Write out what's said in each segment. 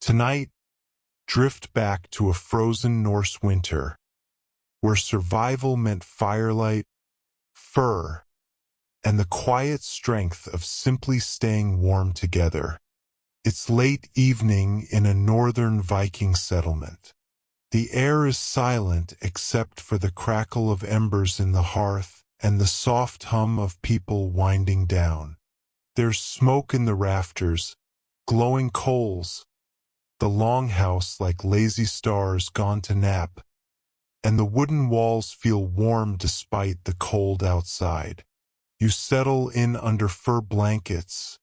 Tonight, drift back to a frozen Norse winter, where survival meant firelight, fur, and the quiet strength of simply staying warm together. It's late evening in a northern Viking settlement. The air is silent except for the crackle of embers in the hearth and the soft hum of people winding down. There's smoke in the rafters, glowing coals, the longhouse like lazy stars gone to nap, and the wooden walls feel warm despite the cold outside. You settle in under fur blankets,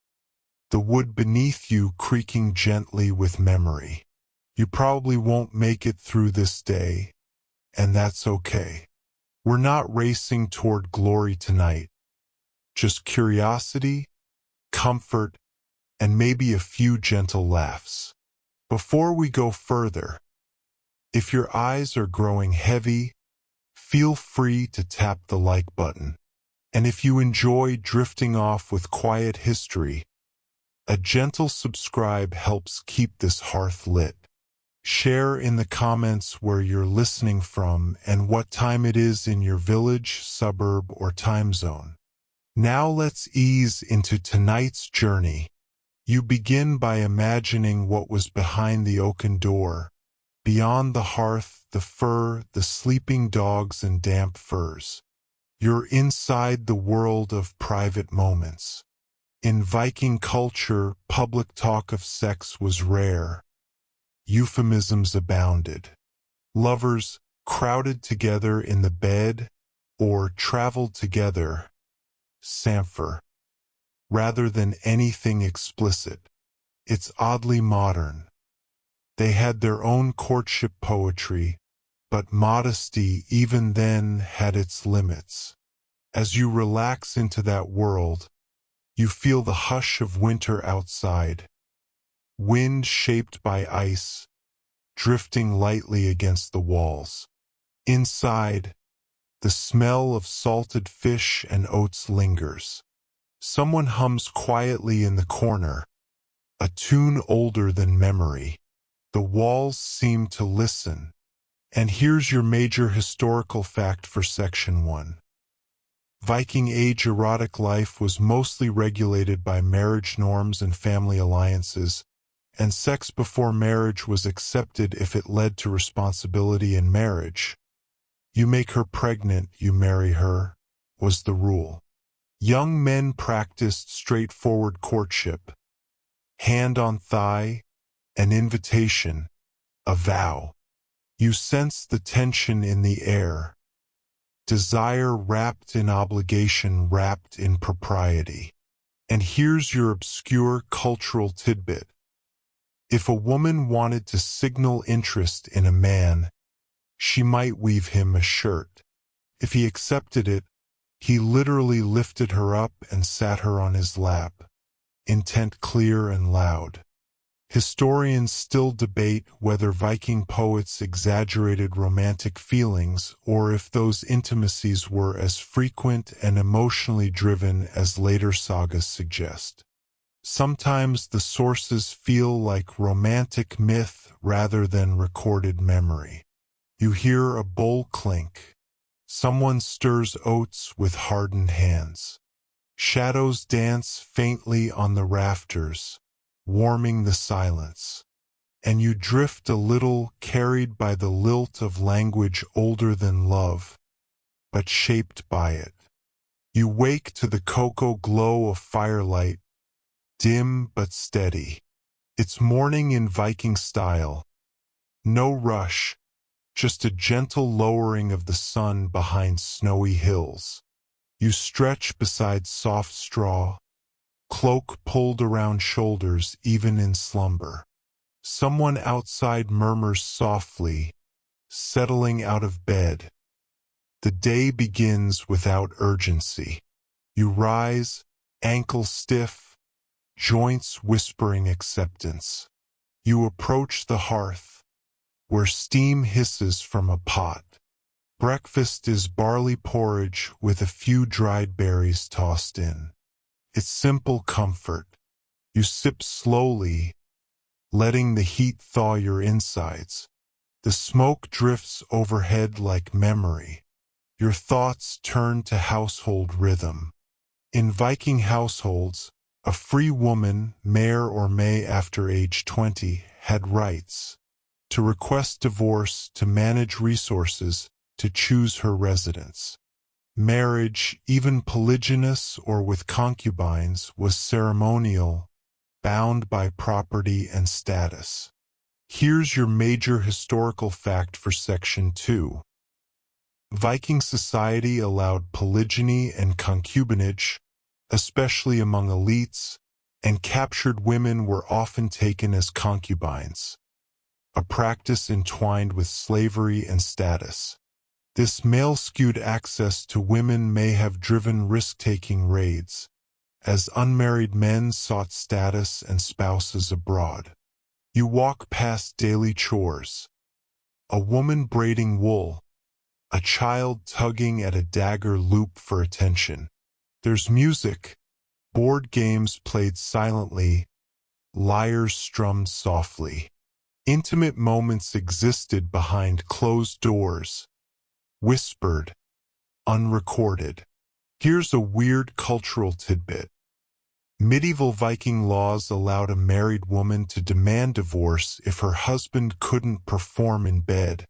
the wood beneath you creaking gently with memory. You probably won't make it through this day, and that's okay. We're not racing toward glory tonight, just curiosity, comfort, and maybe a few gentle laughs. Before we go further, if your eyes are growing heavy, feel free to tap the like button. And if you enjoy drifting off with quiet history, a gentle subscribe helps keep this hearth lit. Share in the comments where you're listening from and what time it is in your village, suburb, or time zone. Now let's ease into tonight's journey. You begin by imagining what was behind the oaken door. Beyond the hearth, the fur, the sleeping dogs, and damp furs. You're inside the world of private moments. In Viking culture, public talk of sex was rare. Euphemisms abounded. Lovers crowded together in the bed or traveled together, samfer, rather than anything explicit. It's oddly modern. They had their own courtship poetry, but modesty even then had its limits. As you relax into that world, you feel the hush of winter outside, wind shaped by ice, drifting lightly against the walls. Inside, the smell of salted fish and oats lingers. Someone hums quietly in the corner, a tune older than memory. The walls seem to listen. And here's your major historical fact for Section 1. Viking Age erotic life was mostly regulated by marriage norms and family alliances, and sex before marriage was accepted if it led to responsibility in marriage. You make her pregnant, you marry her, was the rule. Young men practiced straightforward courtship, hand on thigh, an invitation, a vow. You sense the tension in the air, desire wrapped in obligation, wrapped in propriety. And here's your obscure cultural tidbit. If a woman wanted to signal interest in a man, she might weave him a shirt. If he accepted it, he literally lifted her up and sat her on his lap, intent clear and loud. Historians still debate whether Viking poets exaggerated romantic feelings or if those intimacies were as frequent and emotionally driven as later sagas suggest. Sometimes the sources feel like romantic myth rather than recorded memory. You hear a bowl clink. Someone stirs oats with hardened hands. Shadows dance faintly on the rafters, warming the silence. And you drift a little, carried by the lilt of language older than love, but shaped by it. You wake to the cocoa glow of firelight, dim but steady. It's morning in Viking style. No rush, just a gentle lowering of the sun behind snowy hills. You stretch beside soft straw, cloak pulled around shoulders even in slumber. Someone outside murmurs softly, settling out of bed. The day begins without urgency. You rise, ankles stiff, joints whispering acceptance. You approach the hearth, where steam hisses from a pot. Breakfast is barley porridge with a few dried berries tossed in. It's simple comfort. You sip slowly, letting the heat thaw your insides. The smoke drifts overhead like memory. Your thoughts turn to household rhythm. In Viking households, a free woman, mayor or may after age 20, had rights to request divorce, to manage resources, to choose her residence. Marriage, even polygynous or with concubines, was ceremonial, bound by property and status. Here's your major historical fact for Section 2. Viking society allowed polygyny and concubinage, especially among elites, and captured women were often taken as concubines, a practice entwined with slavery and status. This male-skewed access to women may have driven risk-taking raids, as unmarried men sought status and spouses abroad. You walk past daily chores, a woman braiding wool, a child tugging at a dagger loop for attention. There's music, board games played silently, lyres strummed softly. Intimate moments existed behind closed doors, whispered, unrecorded. Here's a weird cultural tidbit. Medieval Viking laws allowed a married woman to demand divorce if her husband couldn't perform in bed,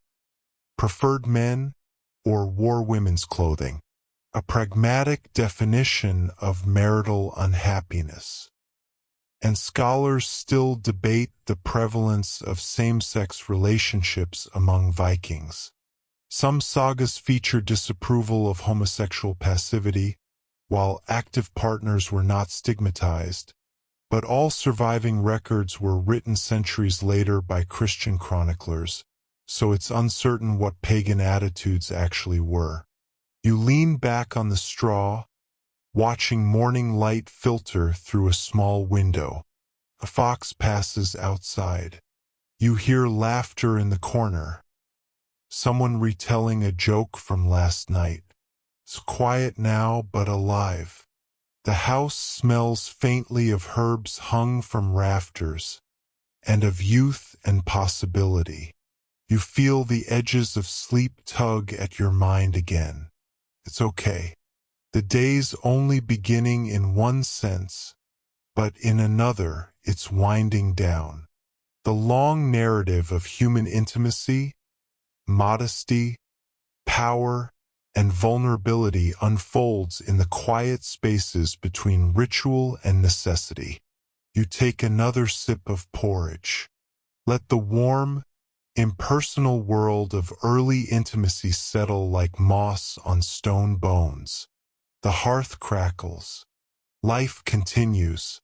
preferred men, or wore women's clothing. A pragmatic definition of marital unhappiness. And scholars still debate the prevalence of same-sex relationships among Vikings. Some sagas feature disapproval of homosexual passivity, while active partners were not stigmatized, but all surviving records were written centuries later by Christian chroniclers, so it's uncertain what pagan attitudes actually were. You lean back on the straw, watching morning light filter through a small window. A fox passes outside. You hear laughter in the corner. Someone retelling a joke from last night. It's quiet now, but alive. The house smells faintly of herbs hung from rafters, and of youth and possibility. You feel the edges of sleep tug at your mind again. It's okay. The day's only beginning in one sense, but in another, it's winding down. The long narrative of human intimacy, modesty, power, and vulnerability unfolds in the quiet spaces between ritual and necessity. You take another sip of porridge. Let the warm, impersonal world of early intimacy settle like moss on stone bones. The hearth crackles. Life continues.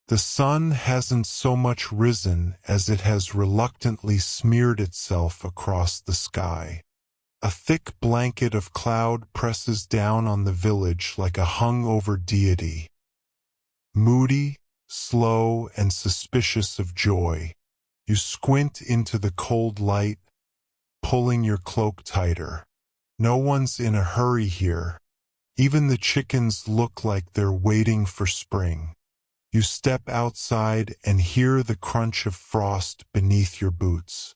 The sun hasn't so much risen as it has reluctantly smeared itself across the sky. A thick blanket of cloud presses down on the village like a hung-over deity. Moody, slow, and suspicious of joy. You squint into the cold light, pulling your cloak tighter. No one's in a hurry here. Even the chickens look like they're waiting for spring. You step outside and hear the crunch of frost beneath your boots.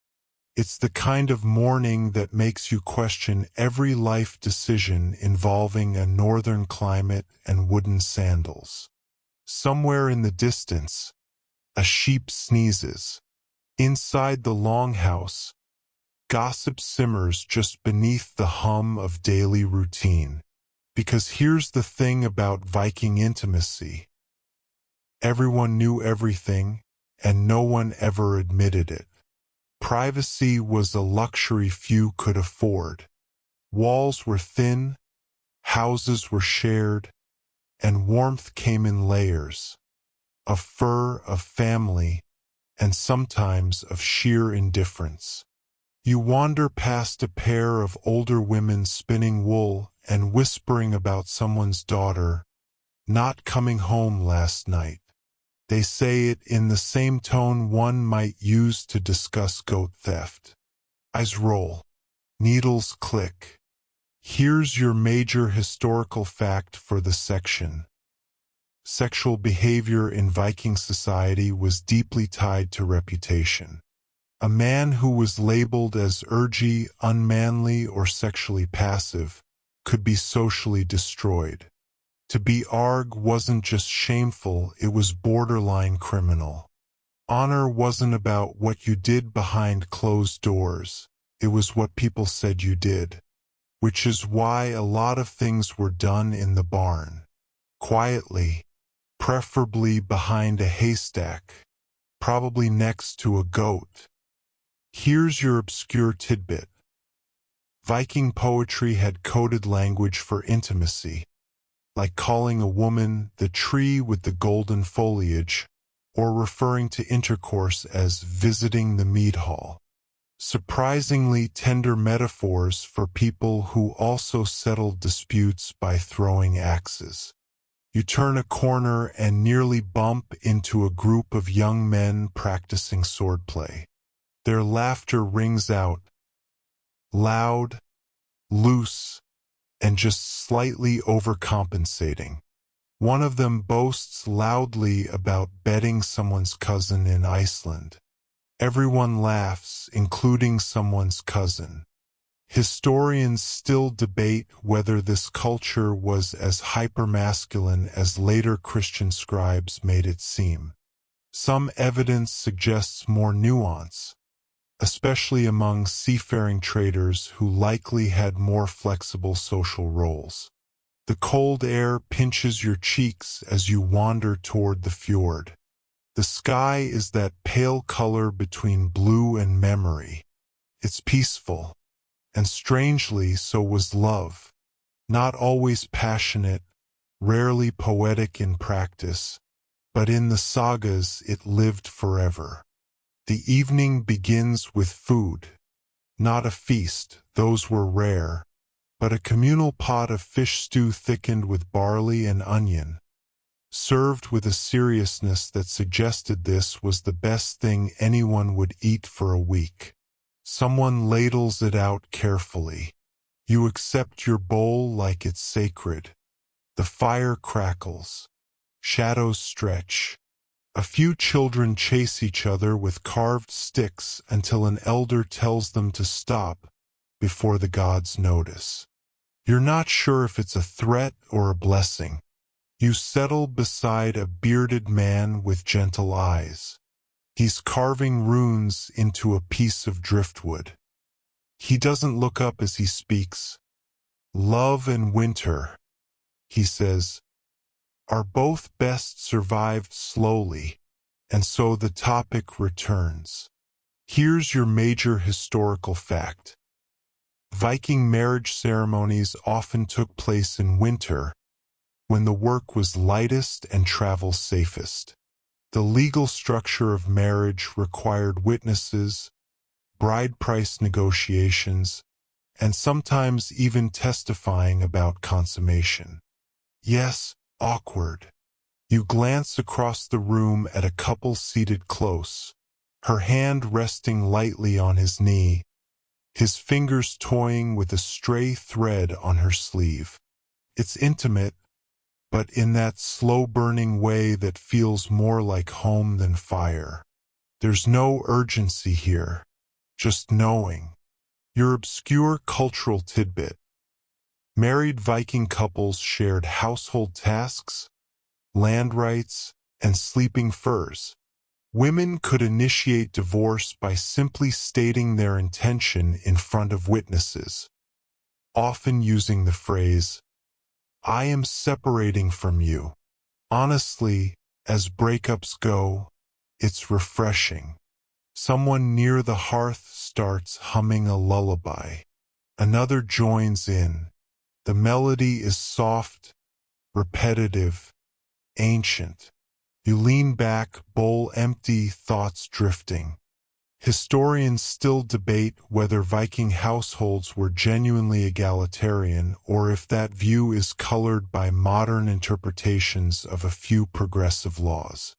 It's the kind of morning that makes you question every life decision involving a northern climate and wooden sandals. Somewhere in the distance, a sheep sneezes. Inside the longhouse, gossip simmers just beneath the hum of daily routine. Because here's the thing about Viking intimacy. Everyone knew everything, and no one ever admitted it. Privacy was a luxury few could afford. Walls were thin, houses were shared, and warmth came in layers, of fur, of family, and sometimes of sheer indifference. You wander past a pair of older women spinning wool and whispering about someone's daughter not coming home last night. They say it in the same tone one might use to discuss goat theft. Eyes roll. Needles click. Here's your major historical fact for the section. Sexual behavior in Viking society was deeply tied to reputation. A man who was labeled as urgy, unmanly, or sexually passive could be socially destroyed. To be arg wasn't just shameful, it was borderline criminal. Honor wasn't about what you did behind closed doors, it was what people said you did. Which is why a lot of things were done in the barn. Quietly, preferably behind a haystack, probably next to a goat. Here's your obscure tidbit. Viking poetry had coded language for intimacy, like calling a woman the tree with the golden foliage, or referring to intercourse as visiting the mead hall. Surprisingly tender metaphors for people who also settled disputes by throwing axes. You turn a corner and nearly bump into a group of young men practicing swordplay. Their laughter rings out, loud, loose, and just slightly overcompensating. One of them boasts loudly about betting someone's cousin in Iceland. Everyone laughs, including someone's cousin. Historians still debate whether this culture was as hypermasculine as later Christian scribes made it seem. Some evidence suggests more nuance, especially among seafaring traders who likely had more flexible social roles. The cold air pinches your cheeks as you wander toward the fjord. The sky is that pale color between blue and memory. It's peaceful, and strangely so was love. Not always passionate, rarely poetic in practice, but in the sagas it lived forever. The evening begins with food. Not a feast, those were rare, but a communal pot of fish stew thickened with barley and onion, served with a seriousness that suggested this was the best thing anyone would eat for a week. Someone ladles it out carefully. You accept your bowl like it's sacred. The fire crackles. Shadows stretch. A few children chase each other with carved sticks until an elder tells them to stop before the gods notice. You're not sure if it's a threat or a blessing. You settle beside a bearded man with gentle eyes. He's carving runes into a piece of driftwood. He doesn't look up as he speaks. Love and winter, he says, are both best survived slowly, and so the topic returns. Here's your major historical fact. Viking marriage ceremonies often took place in winter, when the work was lightest and travel safest. The legal structure of marriage required witnesses, bride price negotiations, and sometimes even testifying about consummation. Yes, awkward. You glance across the room at a couple seated close, her hand resting lightly on his knee, his fingers toying with a stray thread on her sleeve. It's intimate, but in that slow-burning way that feels more like home than fire. There's no urgency here, just knowing. Your obscure cultural tidbit. Married Viking couples shared household tasks, land rights, and sleeping furs. Women could initiate divorce by simply stating their intention in front of witnesses, often using the phrase, "I am separating from you." Honestly, as breakups go, it's refreshing. Someone near the hearth starts humming a lullaby. Another joins in. The melody is soft, repetitive, ancient. You lean back, bowl empty, thoughts drifting. Historians still debate whether Viking households were genuinely egalitarian or if that view is colored by modern interpretations of a few progressive laws.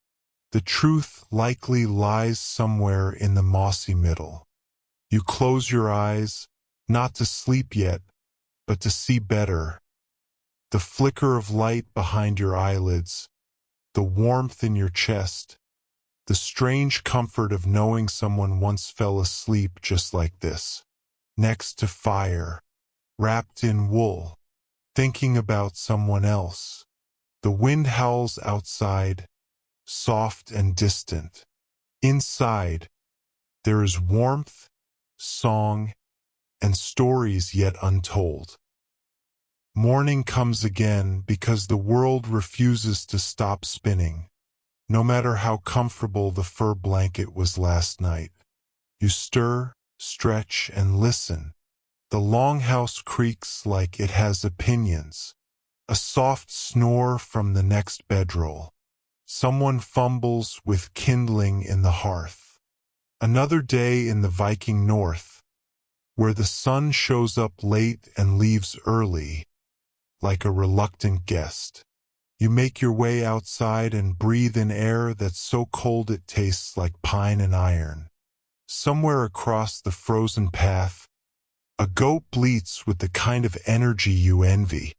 The truth likely lies somewhere in the mossy middle. You close your eyes, not to sleep yet, but to see better. The flicker of light behind your eyelids, the warmth in your chest, the strange comfort of knowing someone once fell asleep just like this, next to fire, wrapped in wool, thinking about someone else. The wind howls outside, soft and distant. Inside, there is warmth, song, and stories yet untold. Morning comes again because the world refuses to stop spinning, no matter how comfortable the fur blanket was last night. You stir, stretch, and listen. The longhouse creaks like it has opinions. A soft snore from the next bedroll. Someone fumbles with kindling in the hearth. Another day in the Viking North, where the sun shows up late and leaves early, like a reluctant guest. You make your way outside and breathe in air that's so cold it tastes like pine and iron. Somewhere across the frozen path, a goat bleats with the kind of energy you envy.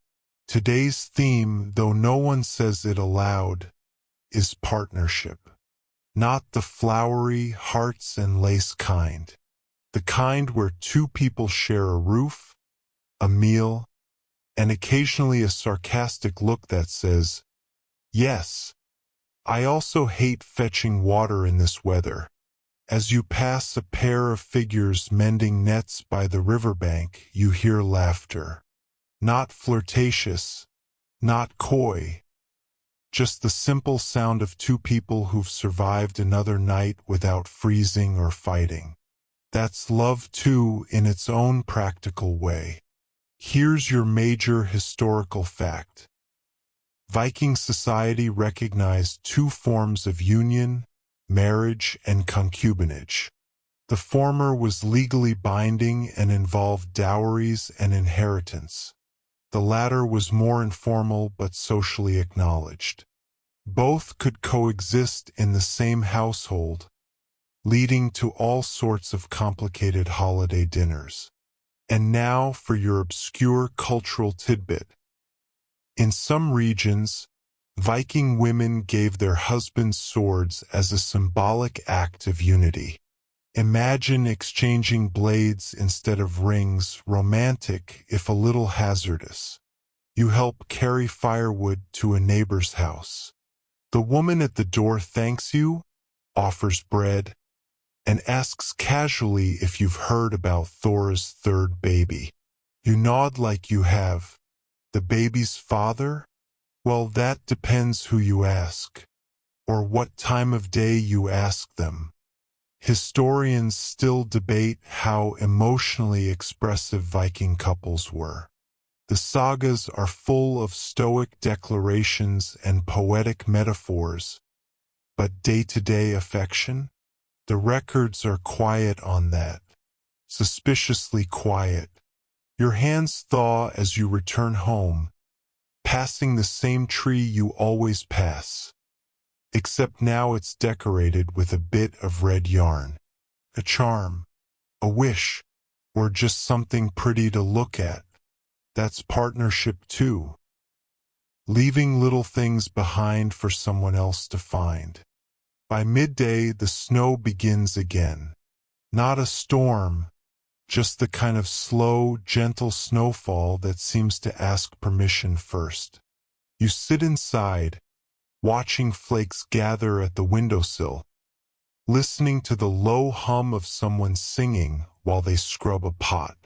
Today's theme, though no one says it aloud, is partnership. Not the flowery, hearts and lace kind. The kind where two people share a roof, a meal, and occasionally a sarcastic look that says, "Yes, I also hate fetching water in this weather." As you pass a pair of figures mending nets by the riverbank, you hear laughter. Not flirtatious, not coy, just the simple sound of two people who've survived another night without freezing or fighting. That's love too, in its own practical way. Here's your major historical fact. Viking society recognized two forms of union, marriage and concubinage. The former was legally binding and involved dowries and inheritance. The latter was more informal but socially acknowledged. Both could coexist in the same household, leading to all sorts of complicated holiday dinners. And now for your obscure cultural tidbit. In some regions, Viking women gave their husbands swords as a symbolic act of unity. Imagine exchanging blades instead of rings, romantic if a little hazardous. You help carry firewood to a neighbor's house. The woman at the door thanks you, offers bread, and asks casually if you've heard about Thor's third baby. You nod like you have. The baby's father? Well, that depends who you ask, or what time of day you ask them. Historians still debate how emotionally expressive Viking couples were. The sagas are full of stoic declarations and poetic metaphors, but day-to-day affection? The records are quiet on that. Suspiciously quiet. Your hands thaw as you return home, passing the same tree you always pass. Except now it's decorated with a bit of red yarn. A charm, a wish, or just something pretty to look at. That's partnership too. Leaving little things behind for someone else to find. By midday, the snow begins again. Not a storm, just the kind of slow, gentle snowfall that seems to ask permission first. You sit inside, watching flakes gather at the windowsill, listening to the low hum of someone singing while they scrub a pot.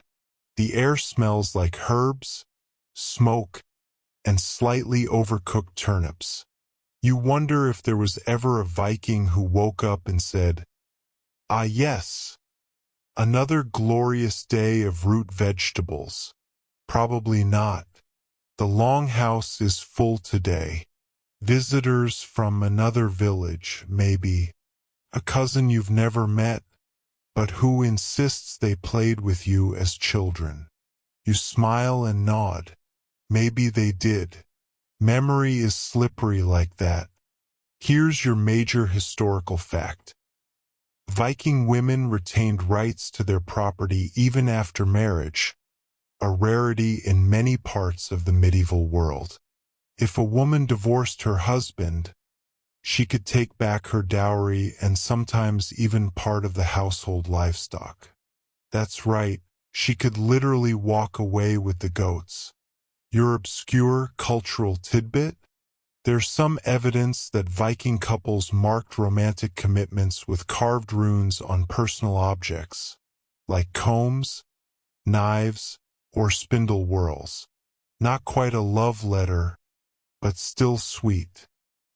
The air smells like herbs, smoke, and slightly overcooked turnips. You wonder if there was ever a Viking who woke up and said, "Ah yes, another glorious day of root vegetables." Probably not. The longhouse is full today. Visitors from another village, maybe. A cousin you've never met, but who insists they played with you as children. You smile and nod. Maybe they did. Memory is slippery like that. Here's your major historical fact. Viking women retained rights to their property even after marriage, a rarity in many parts of the medieval world. If a woman divorced her husband, She could take back her dowry and sometimes even part of the household livestock. That's right, she could literally walk away with the goats. Your obscure cultural tidbit? There's some evidence that Viking couples marked romantic commitments with carved runes on personal objects, like combs, knives, or spindle whorls. Not quite a love letter, but still sweet,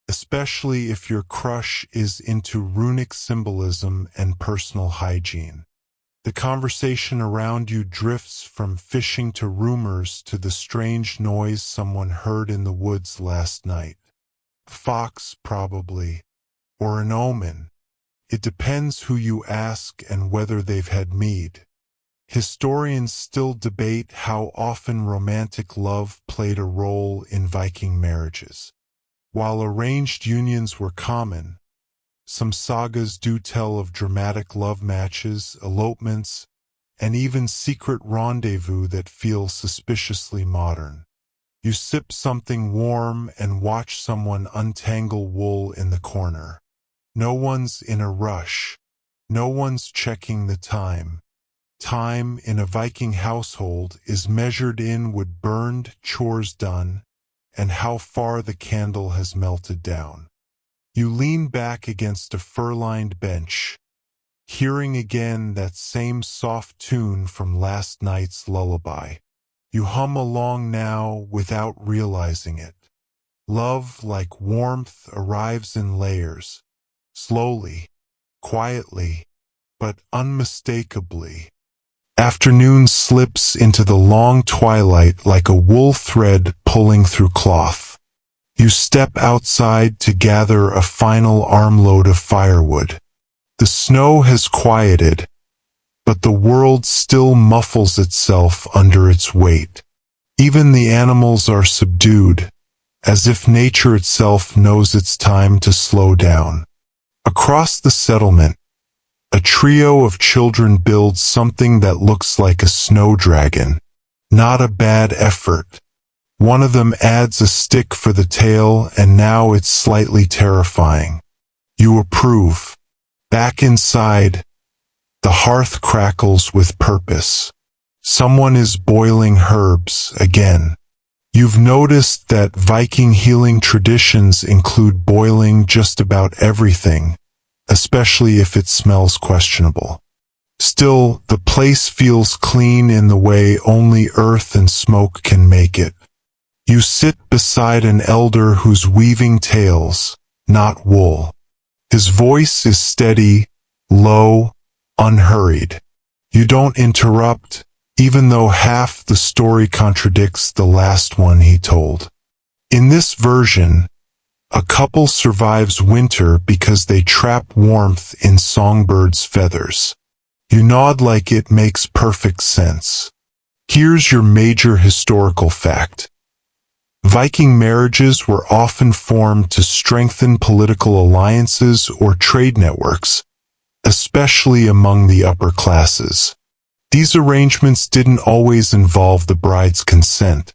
especially if your crush is into runic symbolism and personal hygiene. The conversation around you drifts from fishing to rumors to the strange noise someone heard in the woods last night. Fox, probably, or an omen. It depends who you ask and whether they've had mead. Historians still debate how often romantic love played a role in Viking marriages. While arranged unions were common, some sagas do tell of dramatic love matches, elopements, and even secret rendezvous that feel suspiciously modern. You sip something warm and watch someone untangle wool in the corner. No one's in a rush. No one's checking the time. Time in a Viking household is measured in wood burned, chores done, and how far the candle has melted down. You lean back against a fur-lined bench, hearing again that same soft tune from last night's lullaby. You hum along now without realizing it. Love, like warmth, arrives in layers, slowly, quietly, but unmistakably. Afternoon slips into the long twilight like a wool thread pulling through cloth. You step outside to gather a final armload of firewood. The snow has quieted, but the world still muffles itself under its weight. Even the animals are subdued, as if nature itself knows it's time to slow down. Across the settlement, a trio of children builds something that looks like a snow dragon. Not a bad effort. One of them adds a stick for the tail, and now it's slightly terrifying. You approve. Back inside, the hearth crackles with purpose. Someone is boiling herbs again. You've noticed that Viking healing traditions include boiling just about everything, especially if it smells questionable. Still, the place feels clean in the way only earth and smoke can make it. You sit beside an elder who's weaving tales, not wool. His voice is steady, low, unhurried. You don't interrupt, even though half the story contradicts the last one he told. In this version, a couple survives winter because they trap warmth in songbirds' feathers. You nod like it makes perfect sense. Here's your major historical fact. Viking marriages were often formed to strengthen political alliances or trade networks, especially among the upper classes. These arrangements didn't always involve the bride's consent,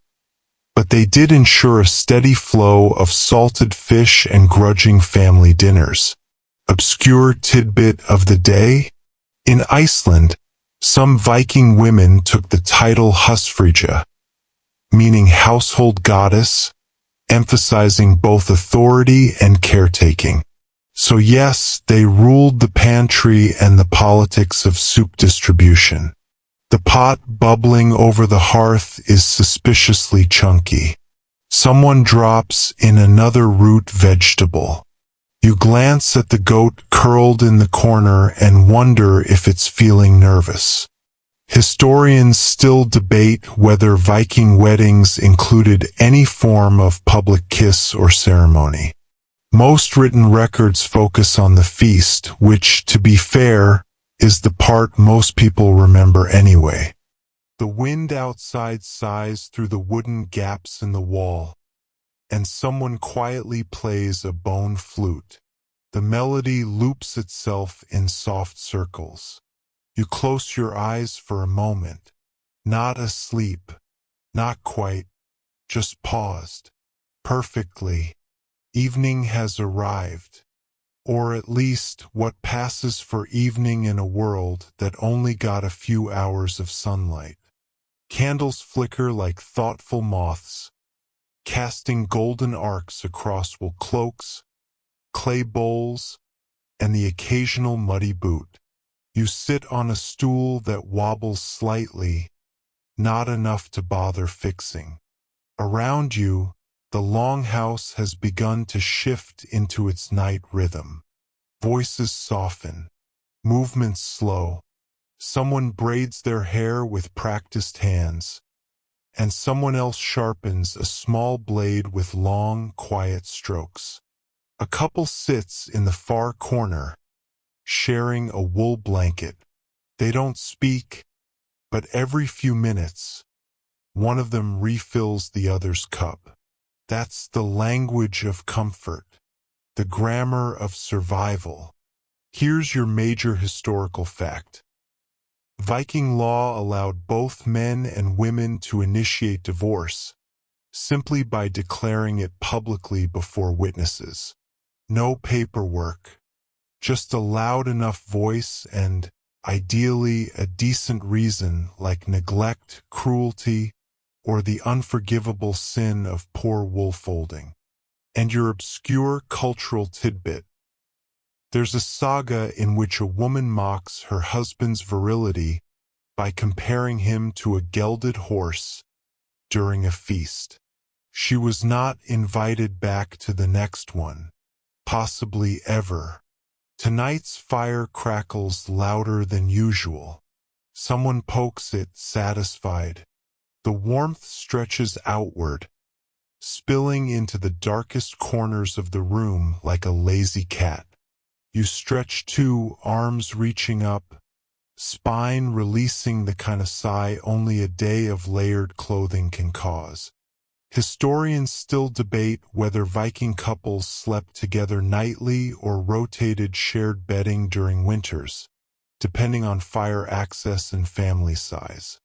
but they did ensure a steady flow of salted fish and grudging family dinners. Obscure tidbit of the day? In Iceland, some Viking women took the title Husfreyja, meaning household goddess, emphasizing both authority and caretaking. So yes, they ruled the pantry and the politics of soup distribution. The pot bubbling over the hearth is suspiciously chunky. Someone drops in another root vegetable. You glance at the goat curled in the corner and wonder if it's feeling nervous. Historians still debate whether Viking weddings included any form of public kiss or ceremony. Most written records focus on the feast, which, to be fair, is the part most people remember anyway. The wind outside sighs through the wooden gaps in the wall, and someone quietly plays a bone flute. The melody loops itself in soft circles. You close your eyes for a moment, not asleep, not quite, just paused, perfectly, Evening has arrived, or at least what passes for evening in a world that only got a few hours of sunlight. Candles flicker like thoughtful moths, casting golden arcs across wool cloaks, clay bowls, and the occasional muddy boot. You sit on a stool that wobbles slightly, not enough to bother fixing. Around you, the longhouse has begun to shift into its night rhythm. Voices soften, movements slow. Someone braids their hair with practiced hands, and someone else sharpens a small blade with long, quiet strokes. A couple sits in the far corner, sharing a wool blanket. They don't speak, but every few minutes, one of them refills the other's cup. That's the language of comfort, the grammar of survival. Here's your major historical fact. Viking law allowed both men and women to initiate divorce, simply by declaring it publicly before witnesses. No paperwork, just a loud enough voice and, ideally, a decent reason like neglect, cruelty, or the unforgivable sin of poor wool folding. And your obscure cultural tidbit. There's a saga in which a woman mocks her husband's virility by comparing him to a gelded horse during a feast. She was not invited back to the next one, possibly ever. Tonight's fire crackles louder than usual. Someone pokes it, satisfied. The warmth stretches outward, spilling into the darkest corners of the room like a lazy cat. You stretch too, arms reaching up, spine releasing the kind of sigh only a day of layered clothing can cause. Historians still debate whether Viking couples slept together nightly or rotated shared bedding during winters, depending on fire access and family size.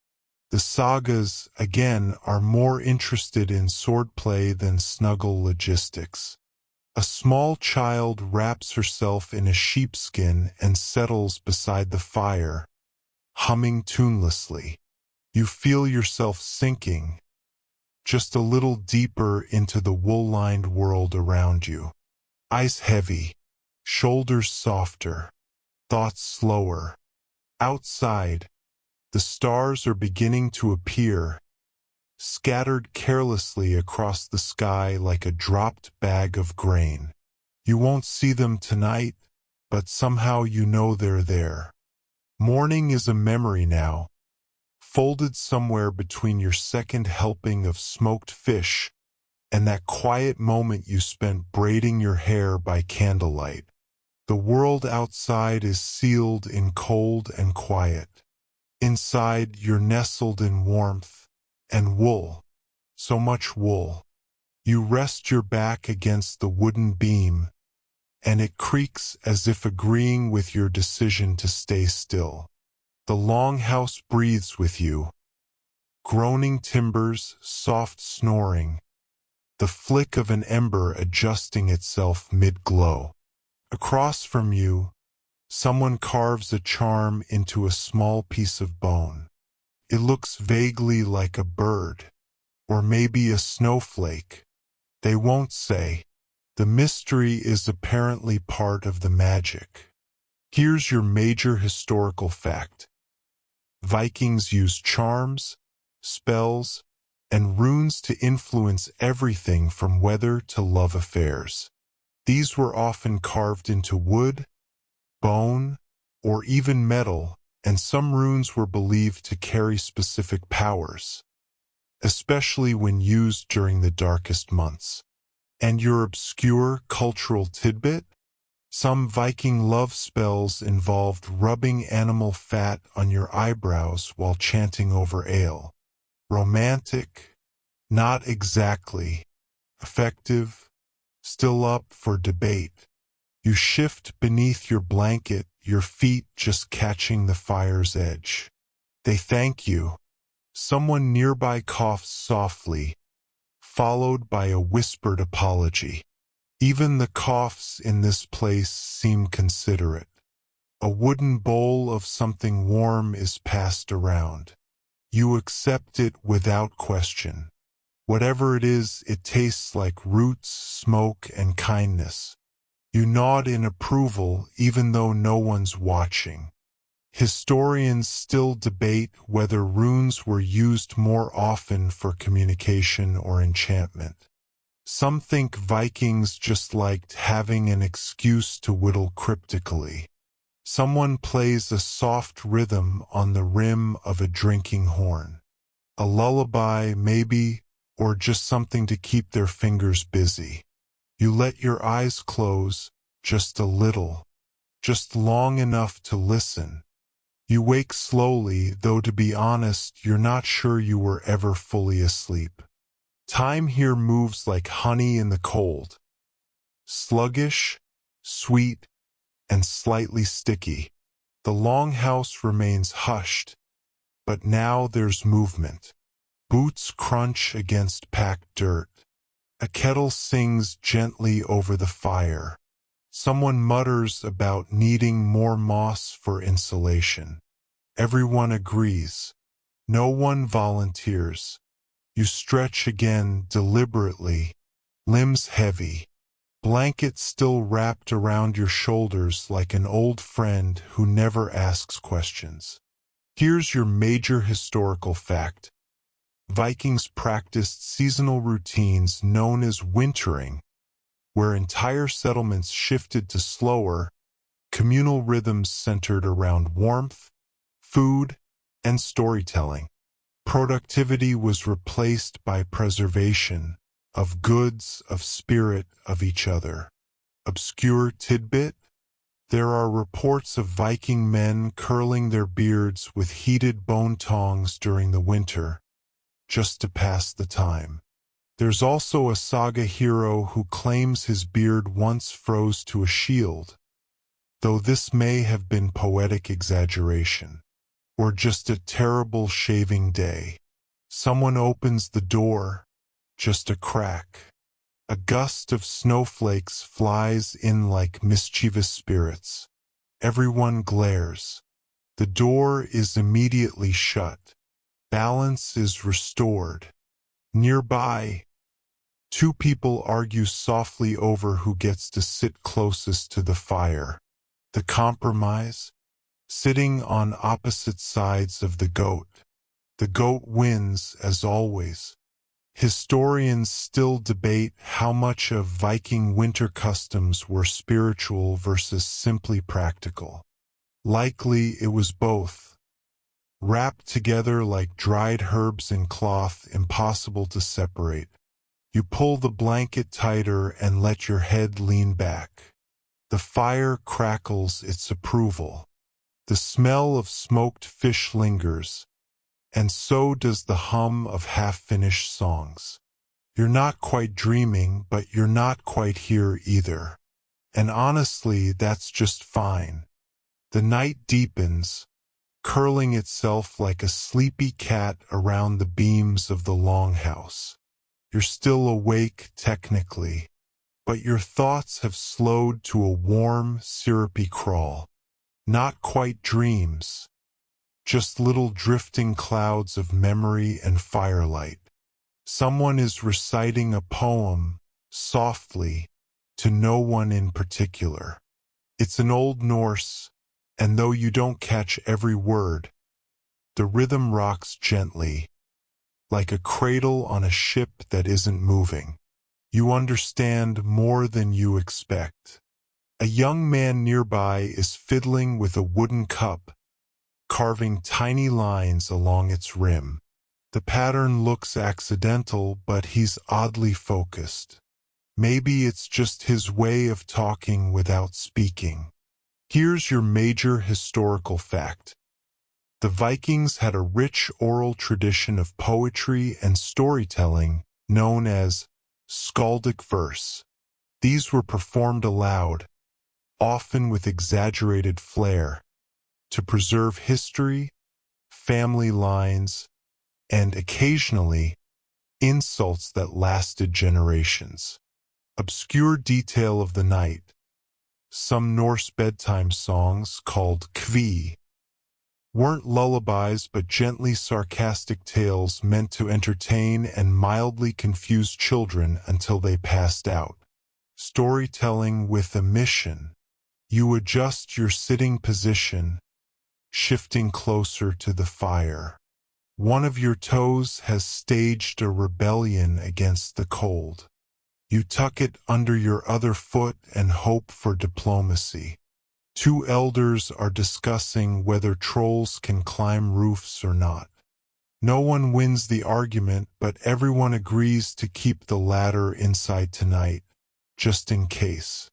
The sagas, again, are more interested in swordplay than snuggle logistics. A small child wraps herself in a sheepskin and settles beside the fire, humming tunelessly. You feel yourself sinking, just a little deeper into the wool-lined world around you. Eyes heavy, shoulders softer, thoughts slower. Outside, the stars are beginning to appear, scattered carelessly across the sky like a dropped bag of grain. You won't see them tonight, but somehow you know they're there. Morning is a memory now, folded somewhere between your second helping of smoked fish and that quiet moment you spent braiding your hair by candlelight. The world outside is sealed in cold and quiet. Inside, you're nestled in warmth and wool. So much wool. You rest your back against the wooden beam, and it creaks as if agreeing with your decision to stay still. The longhouse breathes with you. Groaning timbers, soft snoring, the flick of an ember adjusting itself mid-glow. Across from you, someone carves a charm into a small piece of bone. It looks vaguely like a bird, or maybe a snowflake. They won't say. The mystery is apparently part of the magic. Here's your major historical fact. Vikings used charms, spells, and runes to influence everything from weather to love affairs. These were often carved into wood, bone, or even metal, and some runes were believed to carry specific powers, especially when used during the darkest months. And your obscure cultural tidbit? Some Viking love spells involved rubbing animal fat on your eyebrows while chanting over ale. Romantic? Not exactly. Effective? Still up for debate. You shift beneath your blanket, your feet just catching the fire's edge. They thank you. Someone nearby coughs softly, followed by a whispered apology. Even the coughs in this place seem considerate. A wooden bowl of something warm is passed around. You accept it without question. Whatever it is, it tastes like roots, smoke, and kindness. You nod in approval even though no one's watching. Historians still debate whether runes were used more often for communication or enchantment. Some think Vikings just liked having an excuse to whittle cryptically. Someone plays a soft rhythm on the rim of a drinking horn. A lullaby, maybe, or just something to keep their fingers busy. You let your eyes close, just a little, just long enough to listen. You wake slowly, though to be honest, you're not sure you were ever fully asleep. Time here moves like honey in the cold. Sluggish, sweet, and slightly sticky. The longhouse remains hushed, but now there's movement. Boots crunch against packed dirt. A kettle sings gently over the fire. Someone mutters about needing more moss for insulation. Everyone agrees. No one volunteers. You stretch again deliberately, limbs heavy. Blanket still wrapped around your shoulders like an old friend who never asks questions. Here's your major historical fact. Vikings practiced seasonal routines known as wintering, where entire settlements shifted to slower, communal rhythms centered around warmth, food, and storytelling. Productivity was replaced by preservation of goods, of spirit, of each other. Obscure tidbit? There are reports of Viking men curling their beards with heated bone tongs during the winter, just to pass the time. There's also a saga hero who claims his beard once froze to a shield, though this may have been poetic exaggeration, or just a terrible shaving day. Someone opens the door, just a crack. A gust of snowflakes flies in like mischievous spirits. Everyone glares. The door is immediately shut. Balance is restored. Nearby, two people argue softly over who gets to sit closest to the fire. The compromise? Sitting on opposite sides of the goat. The goat wins, as always. Historians still debate how much of Viking winter customs were spiritual versus simply practical. Likely it was both. Wrapped together like dried herbs in cloth, impossible to separate. You pull the blanket tighter and let your head lean back. The fire crackles its approval. The smell of smoked fish lingers, and so does the hum of half-finished songs. You're not quite dreaming, but you're not quite here either. And honestly, that's just fine. The night deepens, curling itself like a sleepy cat around the beams of the longhouse. You're still awake, technically, but your thoughts have slowed to a warm, syrupy crawl. Not quite dreams, just little drifting clouds of memory and firelight. Someone is reciting a poem, softly, to no one in particular. It's an Old Norse, and though you don't catch every word, the rhythm rocks gently, like a cradle on a ship that isn't moving. You understand more than you expect. A young man nearby is fiddling with a wooden cup, carving tiny lines along its rim. The pattern looks accidental, but he's oddly focused. Maybe it's just his way of talking without speaking. Here's your major historical fact. The Vikings had a rich oral tradition of poetry and storytelling known as skaldic verse. These were performed aloud, often with exaggerated flair, to preserve history, family lines, and occasionally insults that lasted generations. Obscure detail of the night. Some Norse bedtime songs, called kvi, weren't lullabies but gently sarcastic tales meant to entertain and mildly confuse children until they passed out. Storytelling with a mission. You adjust your sitting position, shifting closer to the fire. One of your toes has staged a rebellion against the cold. You tuck it under your other foot and hope for diplomacy. Two elders are discussing whether trolls can climb roofs or not. No one wins the argument, but everyone agrees to keep the ladder inside tonight, just in case.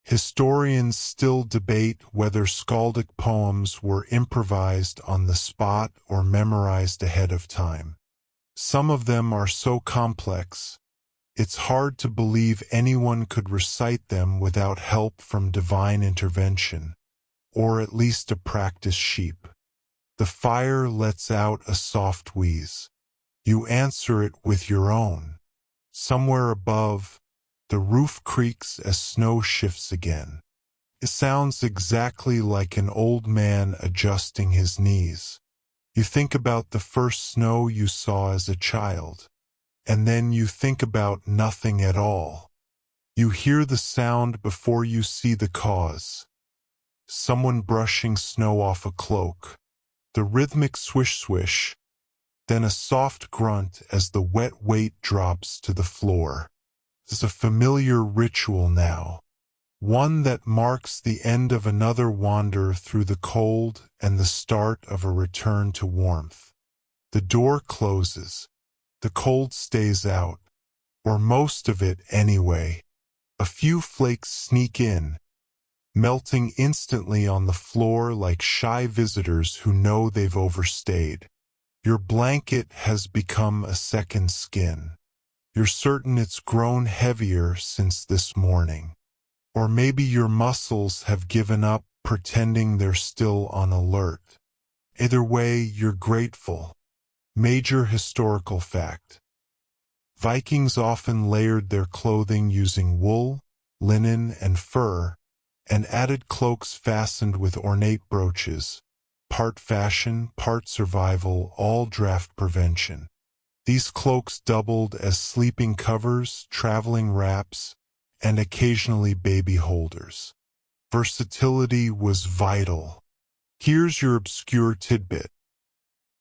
Historians still debate whether skaldic poems were improvised on the spot or memorized ahead of time. Some of them are so complex, it's hard to believe anyone could recite them without help from divine intervention, or at least a practiced sheep. The fire lets out a soft wheeze. You answer it with your own. Somewhere above, the roof creaks as snow shifts again. It sounds exactly like an old man adjusting his knees. You think about the first snow you saw as a child, and then you think about nothing at all. You hear the sound before you see the cause. Someone brushing snow off a cloak. The rhythmic swish-swish, then a soft grunt as the wet weight drops to the floor. It's a familiar ritual now, one that marks the end of another wander through the cold and the start of a return to warmth. The door closes. The cold stays out, or most of it anyway. A few flakes sneak in, melting instantly on the floor like shy visitors who know they've overstayed. Your blanket has become a second skin. You're certain it's grown heavier since this morning. Or maybe your muscles have given up pretending they're still on alert. Either way, you're grateful. Major historical fact. Vikings often layered their clothing using wool, linen, and fur, and added cloaks fastened with ornate brooches. Part fashion, part survival, all draft prevention. These cloaks doubled as sleeping covers, traveling wraps, and occasionally baby holders. Versatility was vital. Here's your obscure tidbit.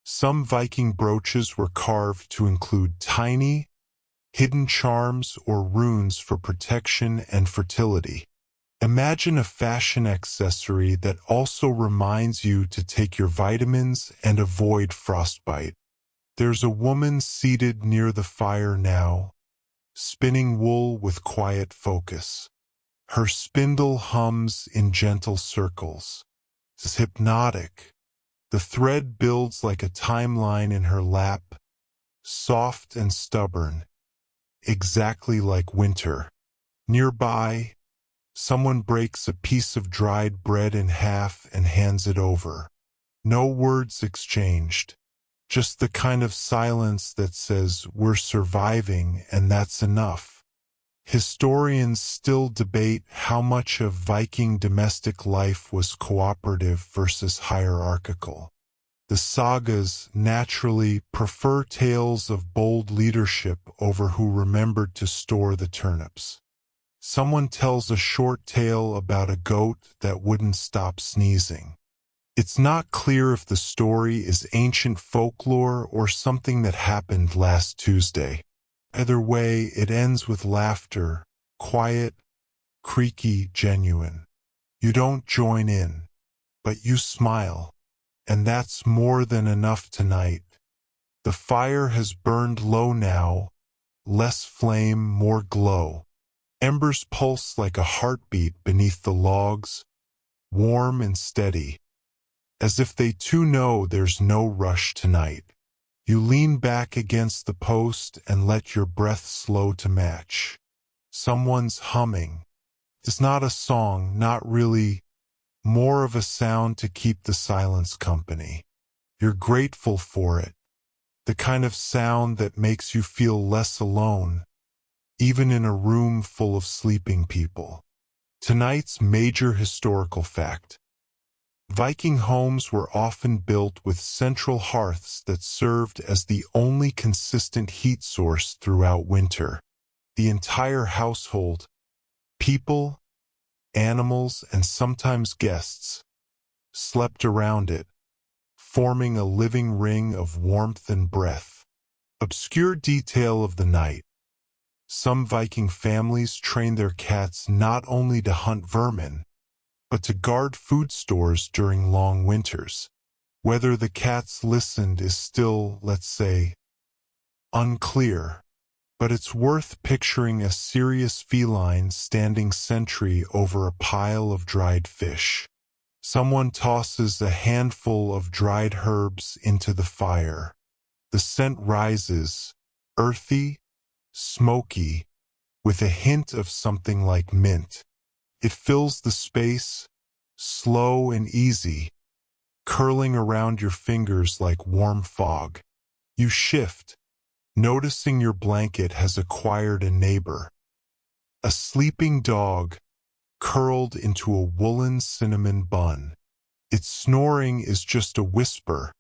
Some Viking brooches were carved to include tiny, hidden charms or runes for protection and fertility. Imagine a fashion accessory that also reminds you to take your vitamins and avoid frostbite. There's a woman seated near the fire now, spinning wool with quiet focus. Her spindle hums in gentle circles. It's hypnotic. The thread builds like a timeline in her lap, soft and stubborn, exactly like winter. Nearby, someone breaks a piece of dried bread in half and hands it over. No words exchanged. Just the kind of silence that says, we're surviving and that's enough. Historians still debate how much of Viking domestic life was cooperative versus hierarchical. The sagas naturally prefer tales of bold leadership over who remembered to store the turnips. Someone tells a short tale about a goat that wouldn't stop sneezing. It's not clear if the story is ancient folklore or something that happened last Tuesday. Either way, it ends with laughter, quiet, creaky, genuine. You don't join in, but you smile, and that's more than enough tonight. The fire has burned low now, less flame, more glow. Embers pulse like a heartbeat beneath the logs, warm and steady, as if they too know there's no rush tonight. You lean back against the post and let your breath slow to match. Someone's humming. It's not a song, not really, more of a sound to keep the silence company. You're grateful for it. The kind of sound that makes you feel less alone, even in a room full of sleeping people. Tonight's major historical fact. Viking homes were often built with central hearths that served as the only consistent heat source throughout winter. The entire household, people, animals, and sometimes guests, slept around it, forming a living ring of warmth and breath. Obscure detail of the night. Some Viking families trained their cats not only to hunt vermin, but to guard food stores during long winters. Whether the cats listened is still, let's say, unclear, but it's worth picturing a serious feline standing sentry over a pile of dried fish. Someone tosses a handful of dried herbs into the fire. The scent rises, earthy, smoky, with a hint of something like mint. It fills the space, slow and easy, curling around your fingers like warm fog. You shift, noticing your blanket has acquired a neighbor. A sleeping dog, curled into a woolen cinnamon bun. Its snoring is just a whisper,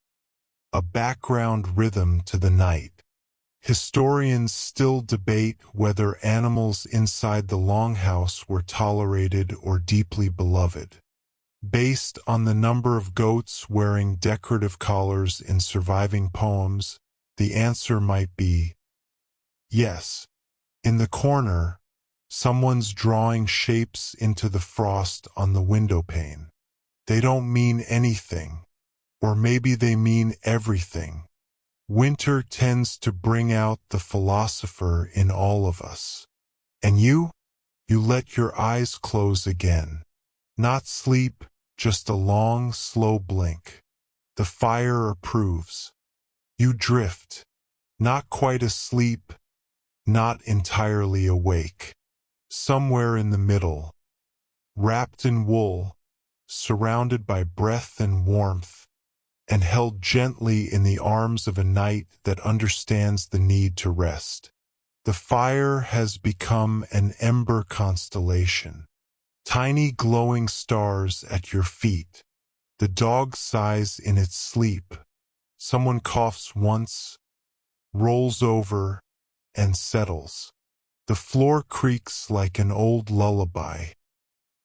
a background rhythm to the night. Historians still debate whether animals inside the longhouse were tolerated or deeply beloved. Based on the number of goats wearing decorative collars in surviving poems, the answer might be yes. In the corner, someone's drawing shapes into the frost on the window pane. They don't mean anything, or maybe they mean everything. Winter tends to bring out the philosopher in all of us. And you let your eyes close again. Not sleep, just a long, slow blink. The fire approves. You drift, not quite asleep, not entirely awake. Somewhere in the middle, wrapped in wool, surrounded by breath and warmth, and held gently in the arms of a night that understands the need to rest. The fire has become an ember constellation. Tiny glowing stars at your feet. The dog sighs in its sleep. Someone coughs once, rolls over, and settles. The floor creaks like an old lullaby.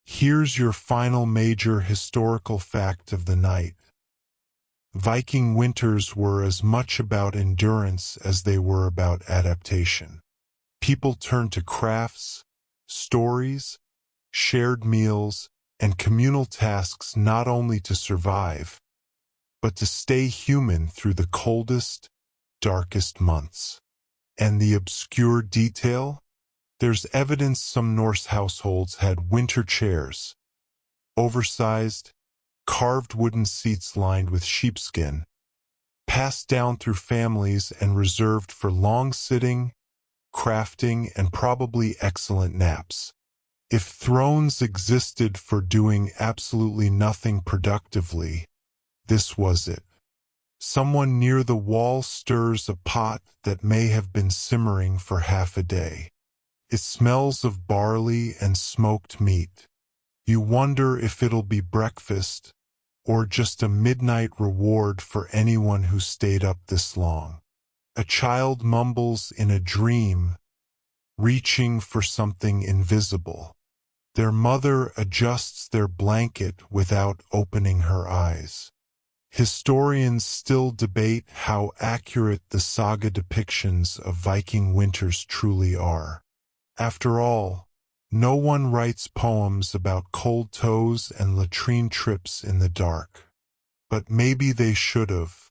Here's your final major historical fact of the night. Viking winters were as much about endurance as they were about adaptation. People turned to crafts, stories, shared meals, and communal tasks not only to survive, but to stay human through the coldest, darkest months. And the obscure detail? There's evidence some Norse households had winter chairs, oversized, carved wooden seats lined with sheepskin, passed down through families and reserved for long sitting, crafting, and probably excellent naps. If thrones existed for doing absolutely nothing productively, this was it. Someone near the wall stirs a pot that may have been simmering for half a day. It smells of barley and smoked meat. You wonder if it'll be breakfast or just a midnight reward for anyone who stayed up this long. A child mumbles in a dream, reaching for something invisible. Their mother adjusts their blanket without opening her eyes. Historians still debate how accurate the saga depictions of Viking winters truly are. After all, no one writes poems about cold toes and latrine trips in the dark. But maybe they should have.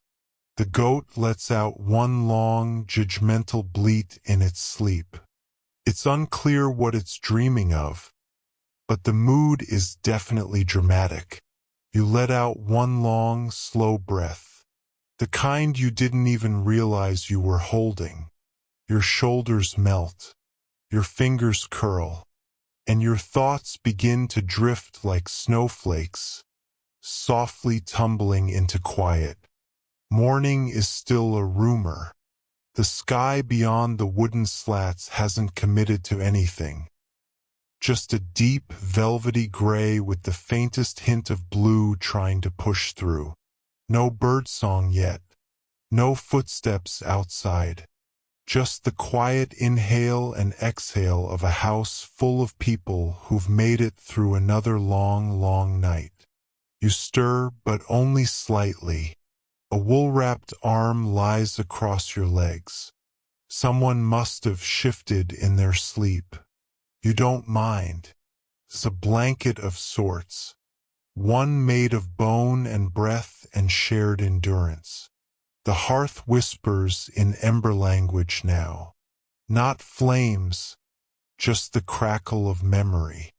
The goat lets out one long, judgmental bleat in its sleep. It's unclear what it's dreaming of, but the mood is definitely dramatic. You let out one long, slow breath, the kind you didn't even realize you were holding. Your shoulders melt, your fingers curl, and your thoughts begin to drift like snowflakes, softly tumbling into quiet. Morning is still a rumor, The sky beyond the wooden slats hasn't committed to anything. Just a deep, velvety gray with the faintest hint of blue trying to push through. No birdsong yet. No footsteps outside. Just the quiet inhale and exhale of a house full of people who've made it through another long, long night. You stir, but only slightly. A wool-wrapped arm lies across your legs. Someone must have shifted in their sleep. You don't mind. It's a blanket of sorts. One made of bone and breath and shared endurance. The hearth whispers in ember language now. Not flames, just the crackle of memory.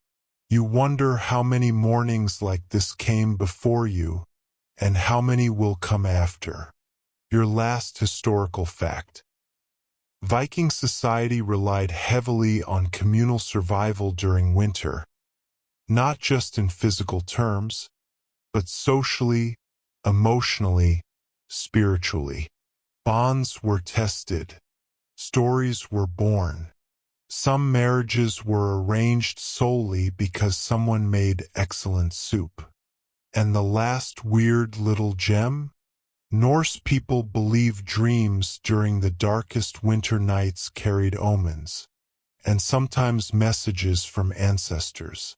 You wonder how many mornings like this came before you, and how many will come after. Your last historical fact. Viking society relied heavily on communal survival during winter, not just in physical terms, but socially, emotionally, spiritually. Bonds were tested. Stories were born. Some marriages were arranged solely because someone made excellent soup. And the last weird little gem? Norse people believed dreams during the darkest winter nights carried omens, and sometimes messages from ancestors.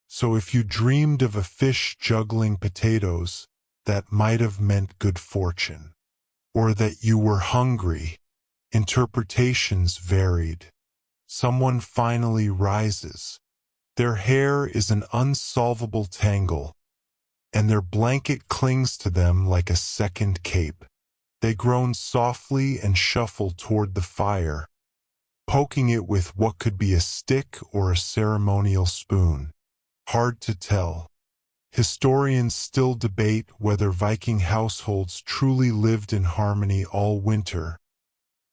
So if you dreamed of a fish juggling potatoes, that might have meant good fortune. Or that you were hungry. Interpretations varied. Someone finally rises. Their hair is an unsolvable tangle, and their blanket clings to them like a second cape. They groan softly and shuffle toward the fire, poking it with what could be a stick or a ceremonial spoon. Hard to tell. Historians still debate whether Viking households truly lived in harmony all winter,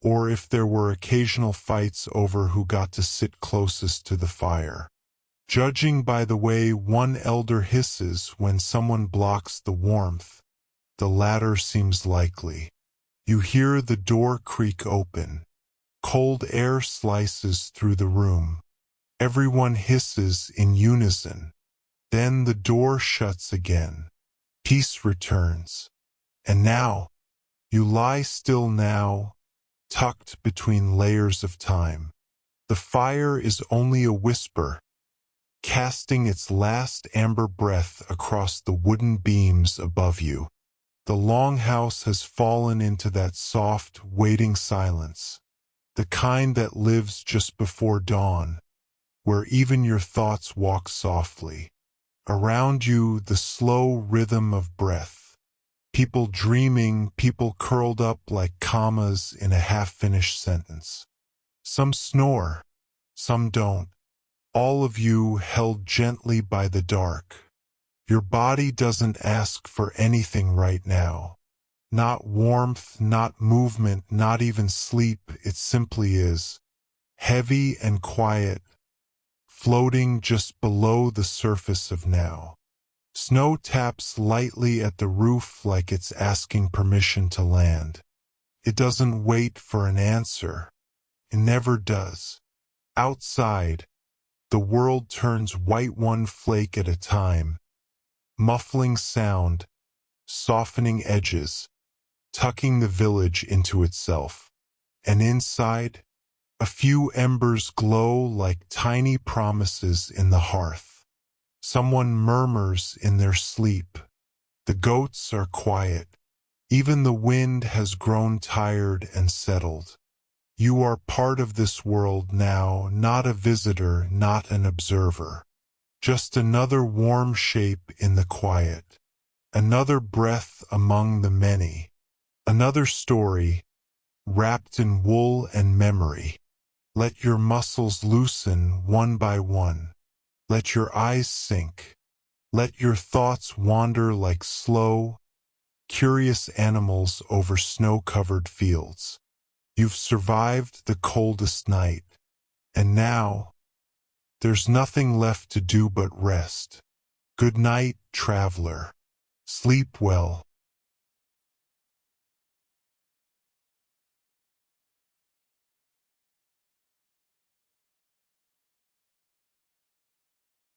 or if there were occasional fights over who got to sit closest to the fire. Judging by the way one elder hisses when someone blocks the warmth, the latter seems likely. You hear the door creak open. Cold air slices through the room. Everyone hisses in unison. Then the door shuts again. Peace returns. And now, you lie still now, tucked between layers of time. The fire is only a whisper, casting its last amber breath across the wooden beams above you. The longhouse has fallen into that soft, waiting silence, the kind that lives just before dawn, where even your thoughts walk softly. Around you, the slow rhythm of breath. People dreaming, people curled up like commas in a half-finished sentence. Some snore, some don't. All of you held gently by the dark. Your body doesn't ask for anything right now. Not warmth, not movement, not even sleep. It simply is. Heavy and quiet, floating just below the surface of now. Snow taps lightly at the roof like it's asking permission to land. It doesn't wait for an answer. It never does. Outside, the world turns white one flake at a time, muffling sound, softening edges, tucking the village into itself. And inside, a few embers glow like tiny promises in the hearth. Someone murmurs in their sleep. The goats are quiet. Even the wind has grown tired and settled. You are part of this world now, not a visitor, not an observer. Just another warm shape in the quiet. Another breath among the many. Another story, wrapped in wool and memory. Let your muscles loosen one by one. Let your eyes sink. Let your thoughts wander like slow, curious animals over snow-covered fields. You've survived the coldest night, and now, there's nothing left to do but rest. Good night, traveler. Sleep well.